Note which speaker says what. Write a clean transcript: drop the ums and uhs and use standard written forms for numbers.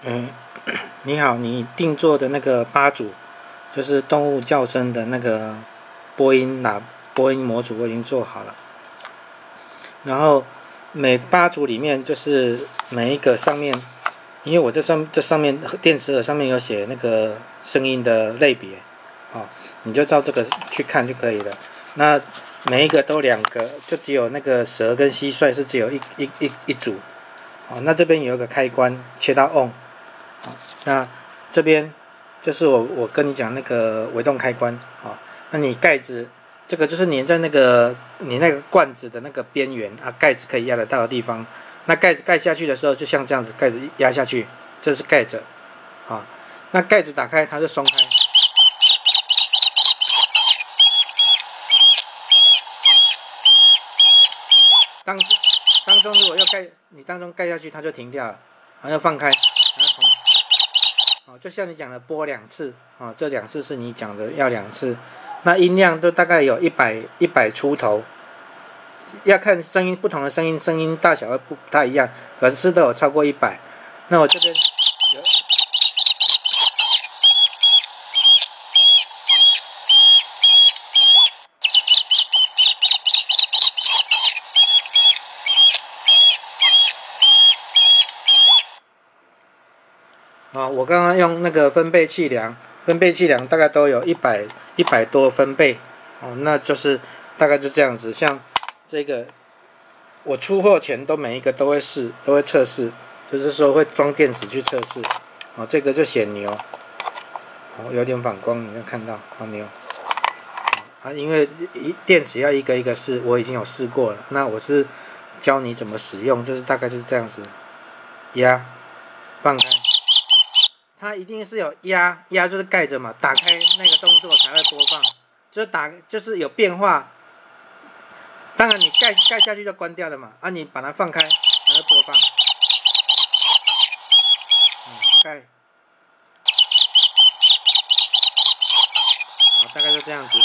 Speaker 1: 嗯，你好，你定做的那个八组，就是动物叫声的那个播音模组我已经做好了。然后每八组里面就是每一个上面，因为我这上面电池盒上面有写那个声音的类别，你就照这个去看就可以了。那每一个都两个，就只有那个蛇跟蟋蟀是只有一组。那这边有一个开关，切到 on。那这边就是我跟你讲那个微动开关那你盖子这个就是粘在你那个罐子的那个边缘盖子可以压得到的地方。那盖子盖下去的时候，就像这样子，盖子压下去，这是盖着那盖子打开，它就松开。当中如果你当中盖下去，它就停掉了，然后又放开，然后就像你讲的播2次这2次是你讲的要2次，那音量都大概有100出头，要看不同的声音大小不太一样，可是都有超过100。那我这边有。我刚刚用那个分贝器量大概都有100多分贝那就是大概就这样子。像这个我出货前每一个都会测试，就是说会装电池去测试这个就显牛有点反光，你要看到好牛因为电池要一个一个试，我已经有试过了。那我是教你怎么使用，就是大概就是这样子，压放开。它一定是有压就是盖着嘛，打开那个动作才会播放，就是有变化。当然你盖下去就关掉了嘛，你把它放开才会播放。盖，大概就这样子。